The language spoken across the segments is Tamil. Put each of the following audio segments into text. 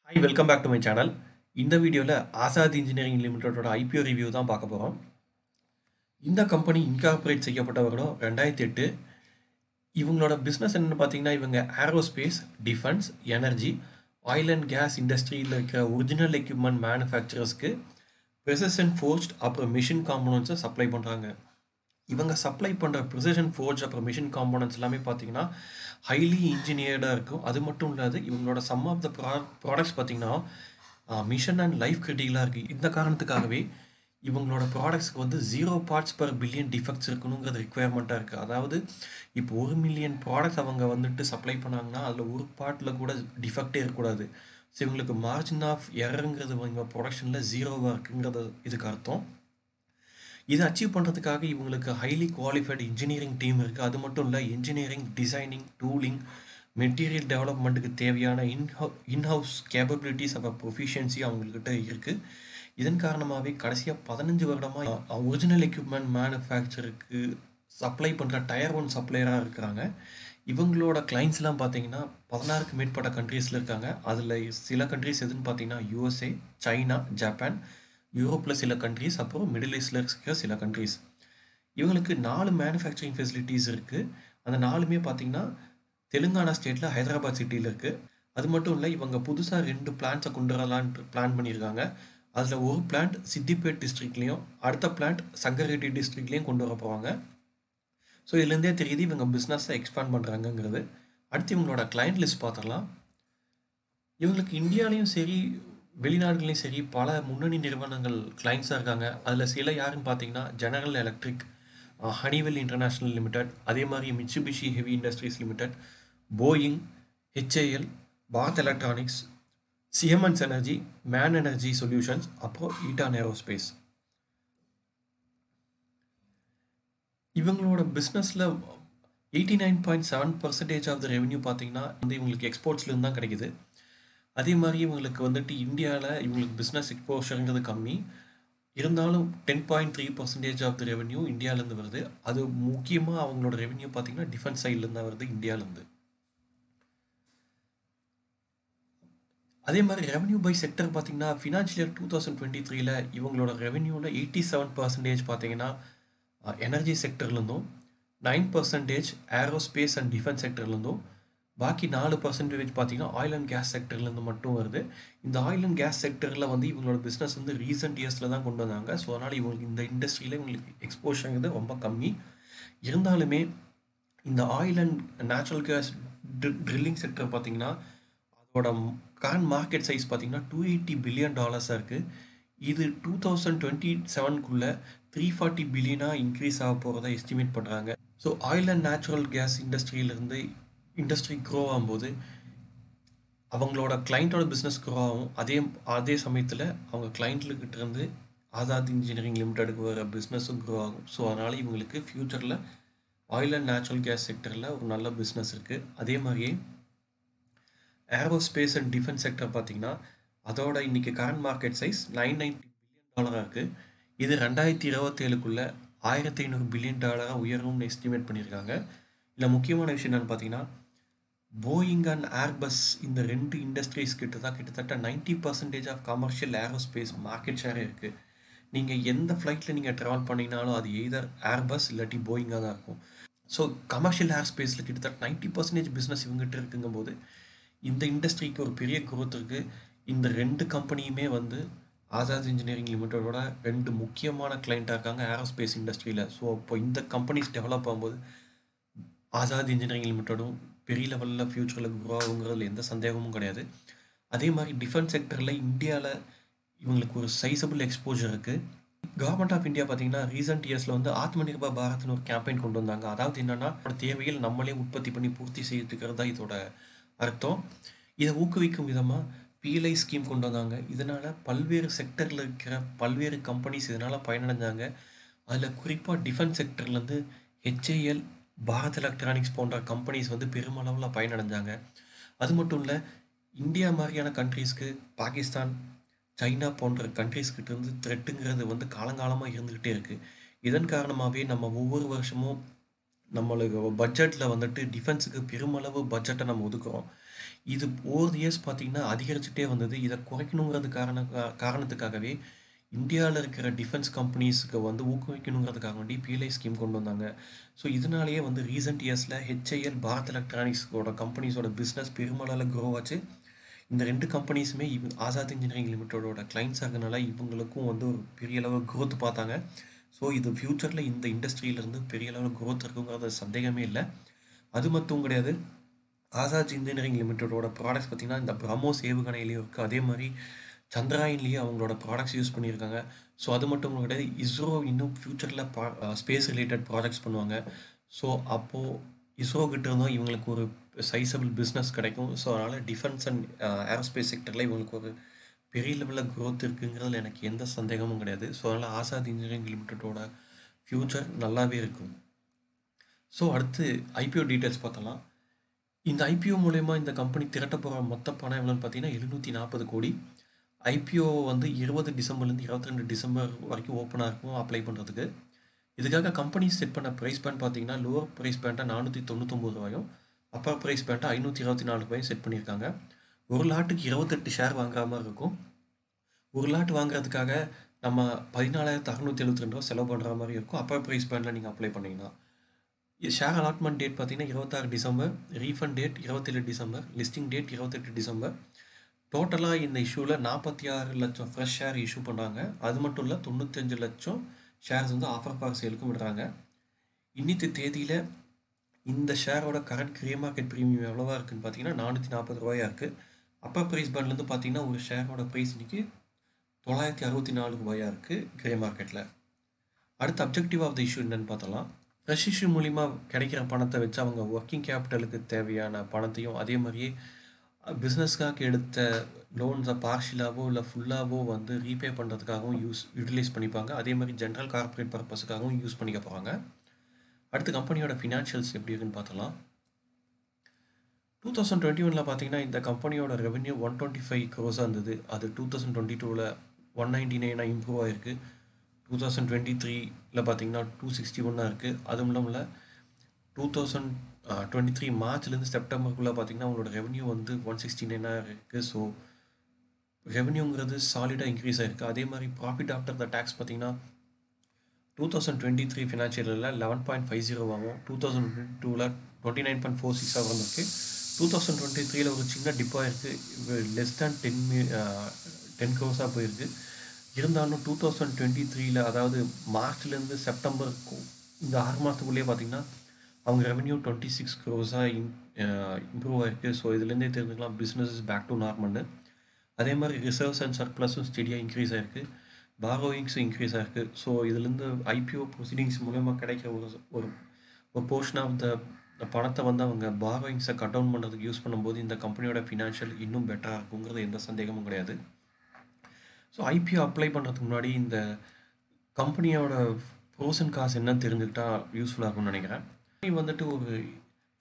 Hi welcome back to my channel. இந்த வீடியோவில் ஆசாத் இன்ஜினியரிங் லிமிடெடோட ஐபிஓ ரிவ்யூ தான் பார்க்க போகிறோம். இந்த கம்பெனி இன்கார்பரேட் செய்யப்பட்ட வருடம் 2008. இவங்களோட பிஸ்னஸ் என்னென்னு பார்த்தீங்கன்னா, இவங்க aerospace, defence, energy, oil and gas இண்டஸ்ட்ரியில் இருக்கிற ஒரிஜினல் எக்யூப்மெண்ட் மேனுஃபேக்சரர்ஸ்க்கு ப்ரிசிஷன் ஃபோர்ஜ்ட் அப்புறம் மிஷின் காம்போனன்ட்ஸை சப்ளை பண்ணுறாங்க. இவங்க சப்ளை பண்ணுற ப்ரிசிஷன் ஃபோர்ஜ் அப்புறம் மிஷின் காம்போனன்ட்ஸ் எல்லாமே பார்த்தீங்கன்னா ஹைலி இன்ஜினியர்டாக இருக்கும். அது மட்டும் இல்லாது இவங்களோட சம் ஆஃப் த ப்ராடக்ட்ஸ் பார்த்தீங்கன்னா மிஷன் அண்ட் லைஃப் கிரிட்டிக்கலாக இருக்குது. இந்த காரணத்துக்காகவே இவங்களோட ப்ராடக்ட்ஸ்க்கு வந்து 0 parts per billion டிஃபெக்ட்ஸ் இருக்கணுங்கிறது ரிக்குவயர்மெண்ட்டாக இருக்குது. அதாவது இப்போ 1 million ப்ராடக்ட்ஸ் அவங்க வந்துட்டு சப்ளை பண்ணாங்கன்னா அதில் ஒரு பார்ட்டில் கூட டிஃபெக்டே இருக்கக்கூடாது. ஸோ இவங்களுக்கு மார்ஜின் ஆஃப் எரருங்கிறது இவங்க ப்ரொடக்ஷனில் 0வாக இருக்குங்கிறது இதுக்கு அர்த்தம். இதை அச்சீவ் பண்ணுறதுக்காக இவங்களுக்கு ஹைலி குவாலிஃபைடு இன்ஜினியரிங் டீம் இருக்குது. அது மட்டும் இல்லை, இன்ஜினியரிங், டிசைனிங், டூலிங், மெட்டீரியல் டெவலப்மெண்ட்டுக்கு தேவையான இன்ஹவுஸ் கேப்பபிலிட்டிஸ் அப்புறம் ப்ரொஃபிஷியன்சி அவங்கக்கிட்ட இருக்குது. இதன் காரணமாகவே கடைசியாக 15 வருடமாக ஒரிஜினல் எக்யூப்மெண்ட் மேனுஃபேக்சருக்கு சப்ளை பண்ணுற டயர் 1 சப்ளையராக இருக்கிறாங்க. இவங்களோட கிளைண்ட்ஸ்லாம் பார்த்தீங்கன்னா 16க்கு மேற்பட்ட கண்ட்ரீஸில் இருக்காங்க. அதில் சில கண்ட்ரீஸ் எதுன்னு பார்த்தீங்கன்னா USA, சைனா, ஜப்பான், யூரோப்பில் சில கண்ட்ரீஸ், அப்புறம் மிடில் ஈஸ்டில் இருக்கிற சில கண்ட்ரீஸ். இவங்களுக்கு 4 மேனுஃபேக்சரிங் ஃபெசிலிட்டிஸ் இருக்குது. அந்த 4மே பார்த்தீங்கன்னா தெலுங்கானா ஸ்டேட்டில் ஹைதராபாத் சிட்டியில் இருக்குது. அது மட்டும் இல்லை, இவங்க புதுசாக 2 பிளான்ட்ஸை கொண்டு வரலான்ட்டு பிளான் பண்ணியிருக்காங்க. அதில் ஒரு பிளான்ட் சித்திப்பேட் டிஸ்ட்ரிக்ட்லேயும் அடுத்த பிளான்ட் சங்கரெட்டி டிஸ்ட்ரிக்ட்லேயும் கொண்டு வர போவாங்க. ஸோ இதுலேருந்தே தெரியுது இவங்க பிஸ்னஸை எக்ஸ்பேண்ட் பண்ணுறாங்கங்கிறது. அடுத்து இவங்களோட கிளைண்ட் லிஸ்ட் பார்த்துடலாம். இவங்களுக்கு இந்தியாலையும் சரி வெளிநாடுகளையும் சரி பல முன்னணி நிறுவனங்கள் கிளைண்ட்ஸாக இருக்காங்க. அதில் சில யாருன்னு பார்த்தீங்கன்னா General Electric, Honeywell International Limited, அதே மாதிரி Mitsubishi Heavy Industries Limited, Boeing, HAL, Bharat Electronics, Siemens Energy, MAN Energy Solutions, அப்புறம் ஈட்டான் ஏரோஸ்பேஸ். இவங்களோட பிஸ்னஸில் 89.7% ஆஃப் த ரெவென்யூ பார்த்தீங்கன்னா வந்து இவங்களுக்கு எக்ஸ்போர்ட்ஸ்லேருந்து தான் கிடைக்குது. அதே மாதிரி இவங்களுக்கு வந்துட்டு இந்தியாவில் இவங்களுக்கு பிஸ்னஸ் எக்ஸ்போஷருங்கிறது கம்மி இருந்தாலும் 10.3% ஆஃப் த ரெவென்யூ இந்தியாவிலேருந்து வருது. அது முக்கியமாக அவங்களோட ரெவென்யூ பார்த்தீங்கன்னா டிஃபென்ஸ் சைட்லேருந்து தான் வருது இந்தியாவிலேருந்து. அதே மாதிரி ரெவென்யூ பை செக்டர் பார்த்தீங்கன்னா ஃபினான்ஷியல் இயர் 2023 இவங்களோட ரெவென்யூவில் 87% பார்த்தீங்கன்னா எனர்ஜி செக்டர்லேருந்தும், 9% ஏரோஸ்பேஸ் அண்ட் டிஃபென்ஸ் செக்டர்லேருந்தும், பாக்கி 4% பார்த்தீங்கன்னா ஆயில் அண்ட் கேஸ் செக்டர்லேருந்து மட்டும் வருது. இந்த ஆயில் அண்ட் கேஸ் செக்டரில் வந்து இவங்களோட பிஸ்னஸ் வந்து ரீசெண்ட் இயர்ஸில் தான் கொண்டு வந்தாங்க. ஸோ அதனால் இவங்களுக்கு இந்த இண்டஸ்ட்ரியில் இவங்களுக்கு எக்ஸ்போஷருங்கிறது ரொம்ப கம்மி. இருந்தாலுமே இந்த oil and natural case drilling sector பார்த்தீங்கன்னா அதோட கரண்ட் மார்க்கெட் சைஸ் பார்த்தீங்கன்னா $280 பில்லியன் இருக்குது. இது 2027க்குள்ளே 340 பில்லியனாக இன்க்ரீஸ் ஆக போகிறதா எஸ்டிமேட் பண்ணுறாங்க. So oil and natural gas இண்டஸ்ட்ரியிலேருந்து இண்டஸ்ட்ரி க்ரோ ஆகும்போது அவங்களோட கிளைண்ட்டோட பிஸ்னஸ் க்ரோ ஆகும். அதே சமயத்தில் அவங்க கிளைண்ட்கிட்ட இருந்து ஆசாத் இன்ஜினியரிங் லிமிடெடுக்கு வர பிஸ்னஸும் க்ரோ ஆகும். ஸோ அதனால் இவங்களுக்கு ஃப்யூச்சரில் ஆயில் அண்ட் நேச்சுரல் கேஸ் செக்டரில் ஒரு நல்ல பிஸ்னஸ் இருக்குது. அதே மாதிரியே ஏரோஸ்பேஸ் அண்ட் டிஃபென்ஸ் செக்டர் பார்த்திங்கன்னா அதோட இன்றைக்கி கரண்ட் மார்க்கெட் சைஸ் $990 பில்லியன் இருக்குது. இது 2027க்குள்ளே $1500 பில்லியன் உயரும்னு எஸ்டிமேட் பண்ணியிருக்காங்க. இதில் முக்கியமான விஷயம் என்னென்னு பார்த்தீங்கன்னா போயிங் அண்ட் ஏர்பஸ் இந்த 2 இண்டஸ்ட்ரீஸ் கிட்டத்தட்ட 90% ஆஃப் கமர்ஷியல் ஏரோஸ்பேஸ் மார்க்கெட் ஷேரே இருக்குது. நீங்கள் எந்த ஃப்ளைட்டில் நீங்கள் ட்ராவல் பண்ணிங்கனாலும் அது எய்தர் ஏர்பஸ் இல்லாட்டி போயிங்காக தான் இருக்கும். ஸோ கமர்ஷியல் ஏர்ஸ்பேஸில் கிட்டத்தட்ட 90% பிஸ்னஸ் இவங்ககிட்ட இருக்குங்கும்போது இந்த இண்டஸ்ட்ரிக்கு ஒரு பெரிய குரோத் இருக்குது. இந்த 2 கம்பெனியுமே வந்து ஆசாத் இன்ஜினியரிங் லிமிட்டடோட 2 முக்கியமான கிளைண்ட்டாக இருக்காங்க ஏரோஸ்பேஸ் இண்டஸ்ட்ரியில். ஸோ இப்போ இந்த கம்பெனிஸ் டெவலப் ஆகும்போது ஆசாத் இன்ஜினியரிங் லிமிட்டடும் பெரிய லெவலில் ஃப்யூச்சரில் குரோ ஆகுங்கிறதுல எந்த சந்தேகமும் கிடையாது. அதே மாதிரி டிஃபென்ஸ் செக்டரில் இந்தியாவில் இவங்களுக்கு ஒரு சைஸபிள் எக்ஸ்போஜர் இருக்குது. கவர்மெண்ட் ஆஃப் இந்தியா பார்த்தீங்கன்னா ரீசெண்ட் இயர்ஸில் வந்து ஆத்ம நிர்பர் பாரத்னு ஒரு கேம்பெயின் கொண்டு வந்தாங்க. அதாவது என்னென்னா தேவையில் நம்மளே உற்பத்தி பண்ணி பூர்த்தி செய்யறதுக்கிறது தான் இதோட அர்த்தம். இதை ஊக்குவிக்கும் விதமாக PLI ஸ்கீம் கொண்டு வந்தாங்க. இதனால் பல்வேறு செக்டரில் இருக்கிற பல்வேறு கம்பெனிஸ் இதனால் பயனடைஞ்சாங்க. அதில் குறிப்பாக டிஃபென்ஸ் செக்டர்லேருந்து HAL, பாரத் எலக்ட்ரானிக்ஸ் போன்ற கம்பெனிஸ் வந்து பெருமளவில் பயனடைஞ்சாங்க. அது மட்டும் இல்லை, இந்தியா மாதிரியான கண்ட்ரீஸ்க்கு பாகிஸ்தான், சைனா போன்ற கண்ட்ரீஸ்கிட்ட இருந்து த்ரெட்டுங்கிறது வந்து காலங்காலமாக இருந்துக்கிட்டே இருக்குது. இதன் காரணமாகவே நம்ம ஒவ்வொரு வருஷமும் நம்மளுக்கு பட்ஜெட்டில் வந்துட்டு டிஃபென்ஸுக்கு பெருமளவு பட்ஜெட்டை நம்ம ஒதுக்குறோம். இது ஓவர் தி இயர்ஸ் பார்த்தீங்கன்னா அதிகரிச்சுட்டே வந்தது. இதை குறைக்கணுங்கிறது காரணத்துக்காகவே இந்தியாவில் இருக்கிற டிஃபென்ஸ் கம்பெனிஸுக்கு வந்து ஊக்குவிக்கணுங்கிறதுக்காக வேண்டி பிஎல்ஐ ஸ்கீம் கொண்டு வந்தாங்க. ஸோ இதனாலேயே வந்து ரீசெண்ட் இயர்ஸில் ஹெச்ஐஎல் பாரத் எலக்ட்ரானிக்ஸோட கம்பெனிஸோட பிஸ்னஸ் பெருமளவில் க்ரோ ஆச்சு. இந்த 2 கம்பெனிஸுமே ஆசாத் இன்ஜினியரிங் லிமிட்டடோட கிளைண்ட்ஸ் ஆகிறதுனால இவங்களுக்கும் வந்து ஒரு பெரிய அளவு க்ரோத் பார்த்தாங்க. ஸோ இது ஃப்யூச்சரில் இந்த இண்டஸ்ட்ரியிலேருந்து பெரிய அளவில் க்ரோத் இருக்குங்கிறது சந்தேகமே இல்லை. அது மட்டும் கிடையாது, ஆசாத் இன்ஜினியரிங் லிமிட்டடோட ப்ராடக்ட்ஸ் பார்த்திங்கன்னா இந்த பிரம்மோஸ் ஏவுகணையிலையும் இருக்குது. அதே மாதிரி சந்திராயன்லேயும் அவங்களோட ப்ராடக்ட்ஸ் யூஸ் பண்ணியிருக்காங்க. ஸோ அது மட்டும் கிடையாது, இஸ்ரோ இன்னும் ஃப்யூச்சரில் ஸ்பேஸ் ரிலேட்டட் ப்ராஜெக்ட்ஸ் பண்ணுவாங்க. ஸோ அப்போது இஸ்ரோ கிட்ட இருந்தும் இவங்களுக்கு ஒரு சைஸபிள் பிஸ்னஸ் கிடைக்கும். ஸோ அதனால் டிஃபென்ஸ் அண்ட் ஏரோஸ்பேஸ் செக்டரில் இவங்களுக்கு ஒரு பெரிய லெவலில் க்ரோத் இருக்குங்கிறதுல எனக்கு எந்த சந்தேகமும் கிடையாது. ஸோ அதனால் ஆசாத் இன்ஜினியரிங் லிமிட்டடோட ஃப்யூச்சர் நல்லாவே இருக்கும். ஸோ அடுத்து ஐபிஓ டீட்டெயில்ஸ் பார்த்தலாம். இந்த ஐபிஓ மூலயமா இந்த கம்பெனி திரட்ட போகிற மொத்த பணம் எவ்வளோன்னு பார்த்தீங்கன்னா 740 கோடி. ஐபிஓ வந்து 20 டிசம்பர்லேருந்து 22 டிசம்பர் வரைக்கும் ஓப்பனாக இருக்கும் அப்ளை பண்ணுறதுக்கு. இதுக்காக கம்பெனி செட் பண்ண ப்ரைஸ் பேண்ட் பார்த்தீங்கன்னா லோவர் ப்ரைஸ் பேண்ட்டை 499 ரூபாயும் அப்பர் ப்ரைஸ் பேண்ட்டை 524 ரூபாயும் செட் பண்ணியிருக்காங்க. ஒரு லாட்டுக்கு 28 ஷேர் வாங்குற மாதிரி இருக்கும். ஒரு லாட் வாங்குறதுக்காக நம்ம 14,672 ரூபா செலவு பண்ணுற மாதிரி இருக்கும் அப்பர் ப்ரைஸ் பேண்டில் நீங்கள் அப்ளை பண்ணிங்கன்னா. ஷேர் அலாட்மெண்ட் டேட் பார்த்தீங்கன்னா 26 December, refund date 27 December, listing date 28 December. டோட்டலாக இந்த இஷ்யூவில் 46 லட்சம் ஃப்ரெஷ் ஷேர் இஷ்யூ பண்ணுறாங்க. அது மட்டும் இல்லை 95 லட்சம் ஷேர்ஸ் வந்து ஆஃபர் ஃபார் சேலுக்கும் விடுறாங்க. இன்னித்து தேதியில் இந்த ஷேரோட கரண்ட் கிரே மார்க்கெட் ப்ரீமியம் எவ்வளோவா இருக்குதுன்னு பார்த்தீங்கன்னா 440 ரூபாயா இருக்குது. அப்பர் ப்ரைஸ் பேண்ட்லேருந்து பார்த்தீங்கன்னா ஒரு ஷேரோட ப்ரைஸ் இன்றைக்கி 964 ரூபாயா இருக்குது கிரே மார்க்கெட்டில். அடுத்த அப்ஜெக்டிவ் ஆஃப் த இஷ்யூ என்னென்னு பார்த்தலாம். ஃப்ரெஷ் இஷ்யூ மூலிமா கிடைக்கிற பணத்தை வச்சு அவங்க ஒர்க்கிங் கேபிட்டலுக்கு தேவையான பணத்தையும் அதே மாதிரியே பிஸ்னஸ்க்காக எடுத்த லோன்ஸை பார்ஷியலாகவோ இல்லை ஃபுல்லாகவோ வந்து ரீபே பண்ணுறதுக்காகவும் யூட்டிலைஸ் பண்ணிப்பாங்க. அதே மாதிரி ஜென்ரல் கார்பரேட் பர்பஸுக்காகவும் யூஸ் பண்ணிக்க போகிறாங்க. அடுத்து கம்பெனியோட ஃபினான்ஷியல்ஸ் எப்படி இருக்குன்னு பார்த்தலாம். 2021 பார்த்தீங்கன்னா இந்த கம்பெனியோட ரெவென்யூ 125 crores இருந்தது. அது 2022 199 இம்ப்ரூவ் ஆகிருக்கு. 2023 பார்த்தீங்கன்னா 261 இருக்குது. அதுவும் இல்லாமல் 2023 மார்ச்லேருந்து செப்டம்பருக்குள்ளே பார்த்தீங்கன்னா அவங்களோட ரெவென்யூ வந்து 169 இருக்குது. ஸோ ரெவென்யூங்கிறது சாலிடாக இன்க்ரீஸ் ஆகிருக்கு. அதே மாதிரி ப்ராஃபிட் ஆஃப்டர் த டேக்ஸ் பார்த்தீங்கன்னா 2023 ஃபினான்ஷியலில் 11.50 ஆகும். 2022 29.46 வந்திருக்கு. 2023 ஒரு சின்ன டிப்பாக இருக்குது, லெஸ் தேன் 10 crores போயிருக்கு. இருந்தாலும் 2023 அதாவது மார்ச்லேருந்து செப்டம்பர் இந்த 6 மாதத்துக்குள்ளேயே பார்த்தீங்கன்னா அவங்க ரெவென்யூ 26 crores இம்ப்ரூவ் ஆகிருக்கு. ஸோ இதுலேருந்தே தெரிஞ்சுக்கலாம் பிஸ்னஸ் இஸ் பேக் டு நார்மல்னு. அதே மாதிரி ரிசர்வ்ஸ் அண்ட் சர்ப்ளஸும் ஸ்டெடியாக இன்க்ரீஸ் ஆகிருக்கு, பாரோயிங்ஸும் இன்க்ரீஸ் ஆகிருக்கு. ஸோ இதுலேருந்து ஐபிஓ ப்ரொசீடிங்ஸ் மூலமாக கிடைக்கிற ஒரு போர்ஷன் ஆஃப் த பணத்தை வந்து அவங்க பாரோயிங்ஸை கட் டவுன் பண்ணுறதுக்கு யூஸ் பண்ணும்போது இந்த கம்பெனியோட ஃபினான்ஷியல் இன்னும் பெட்டராக இருக்குங்கிறது எந்த சந்தேகமும் கிடையாது. ஸோ ஐபிஓ அப்ளை பண்ணுறதுக்கு முன்னாடி இந்த கம்பெனியோட ப்ரோஸ் அண்ட் காஸ் என்னன்னு தெரிஞ்சுக்கிட்டால் யூஸ்ஃபுல்லாக இருக்கும்னு நினைக்கிறேன். வந்துட்டு ஒரு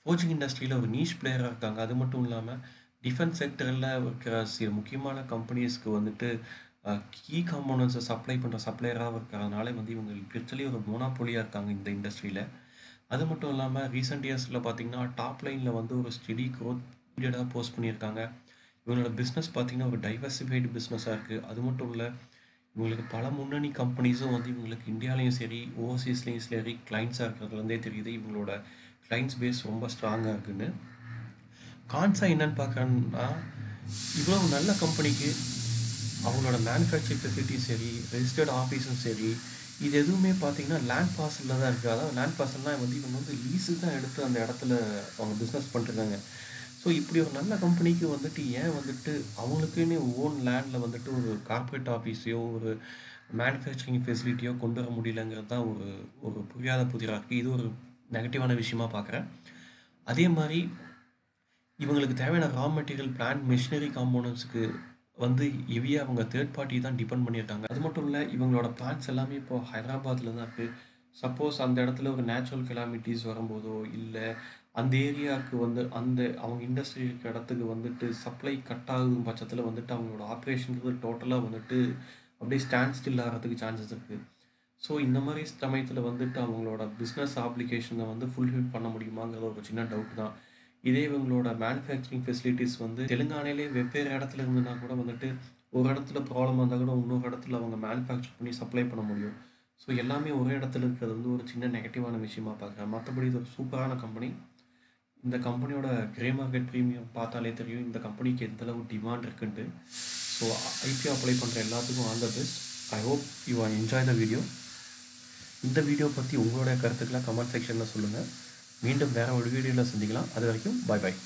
ஃபோர்ஜிங் இண்டஸ்ட்ரியில் ஒரு நீஷ் பிளேயராக இருக்காங்க. அது மட்டும் இல்லாமல் டிஃபென்ஸ் செக்டரில் இருக்கிற சில முக்கியமான கம்பெனிஸ்க்கு வந்துட்டு கீ காம்போனன்ட்ஸை சப்ளை பண்ணுற சப்ளையராக இருக்கிறதுனால வந்து இவங்க லிட்ரலி ஒரு மோனோபோலியாக இருக்காங்க இந்த இண்டஸ்ட்ரியில். அது மட்டும் இல்லாமல் ரீசெண்ட் இயர்ஸில் பார்த்திங்கன்னா டாப் லைனில் வந்து ஒரு ஸ்டெடி க்ரோத் பீரியடாக போஸ்ட் பண்ணியிருக்காங்க. இவங்களோட பிஸ்னஸ் பார்த்திங்கன்னா ஒரு டைவர்சிஃபைடு பிஸ்னஸாக இருக்குது. அது மட்டும் இல்லை, இவங்களுக்கு பல முன்னணி கம்பெனிஸும் வந்து இவங்களுக்கு இந்தியாவிலையும் சரி ஓவர்சீஸ்லேயும் சரி கிளைண்ட்ஸாக இருக்கிறதுலேருந்தே தெரியுது இவங்களோட கிளைண்ட்ஸ் பேஸ் ரொம்ப ஸ்ட்ராங்காக இருக்குன்னு. கான்ஸாக என்னென்னு பார்க்குறேன்னா, இவ்வளோ நல்ல கம்பெனிக்கு அவங்களோட மேனுஃபேக்சரிங் ஃபெசிலிட்டியும் சரி ரெஜிஸ்டர்ட் ஆஃபீஸும் சரி இது எதுவுமே பார்த்தீங்கன்னா லேண்ட் பார்சலில் தான் இருக்குது. அதாவது லேண்ட் பார்சல்னால் வந்து இவங்க வந்து லீஸு தான் எடுத்து அந்த இடத்துல அவங்க பிஸ்னஸ் பண்ணிருக்காங்க. ஸோ இப்படி ஒரு நல்ல கம்பெனிக்கு வந்துட்டு ஏன் வந்துட்டு அவங்களுக்குன்னு ஓன் லேண்டில் வந்துட்டு ஒரு கார்பரேட் ஆஃபீஸையோ ஒரு மேனுஃபேக்சரிங் ஃபெசிலிட்டியோ கொண்டு வர முடியலங்கிறது தான் ஒரு புரியாத புதிராக இருக்குது. இது ஒரு நெகட்டிவான விஷயமா பார்க்குறேன். அதே மாதிரி இவங்களுக்கு தேவையான ரா மெட்டீரியல் பிளான்ட் மிஷினரி காம்போனன்ட்ஸுக்கு வந்து ஹெவியாக அவங்க தேர்ட் பார்ட்டி தான் டிபெண்ட் பண்ணியிருக்காங்க. அது மட்டும் இல்லை, இவங்களோட பிளான்ஸ் எல்லாமே இப்போ ஹைதராபாத்தில் தான் இருக்குது. சப்போஸ் அந்த இடத்துல ஒரு நேச்சுரல் கெலாமிட்டிஸ் வரும்போதோ இல்லை அந்த ஏரியாவுக்கு வந்து அவங்க இண்டஸ்ட்ரி இருக்கிற இடத்துக்கு வந்துட்டு சப்ளை கட் ஆகும் பட்சத்தில் வந்துட்டு அவங்களோட ஆப்ரேஷனுக்கு டோட்டலாக வந்துட்டு அப்படியே ஸ்டாண்ட் ஸ்டில் ஆகிறதுக்கு சான்சஸ் இருக்குது. ஸோ இந்த மாதிரி சமயத்தில் வந்துட்டு அவங்களோட பிஸ்னஸ் ஆப்ளிகேஷனை வந்து ஃபுல்ஃபில் பண்ண முடியுமாங்கிறது ஒரு சின்ன டவுட் தான். இதே இவங்களோட மேனுஃபேக்சரிங் ஃபெசிலிட்டிஸ் வந்து தெலுங்கானாலே வெவ்வேறு இடத்துல இருந்துன்னா கூட வந்துட்டு ஒரு இடத்துல ப்ராப்ளம் இருந்தால் கூட இன்னொரு இடத்துல அவங்க மேனுஃபேக்சர் பண்ணி சப்ளை பண்ண முடியும். ஸோ எல்லாமே ஒரே இடத்துல இருக்கிறது வந்து ஒரு சின்ன நெகட்டிவான விஷயமா பார்க்குறேன். மற்றபடி இது ஒரு சூப்பரான கம்பெனி. இந்த கம்பெனியோட கிரே மார்க்கெட் ப்ரீமியம் பார்த்தாலே தெரியும் இந்த கம்பெனிக்கு எந்தளவு டிமாண்ட் இருக்குன்ட்டு. ஸோ ஐபிஓ அப்ளை பண்ணுற எல்லாத்துக்கும் all the best. I hope you are enjoy the video. இந்த வீடியோ பற்றி உங்களுடைய கருத்துக்களை கமெண்ட் செக்ஷனில் சொல்லுங்கள். மீண்டும் வேறு ஒரு வீடியோவில் சந்திக்கலாம். அது வரைக்கும் பாய் பாய்.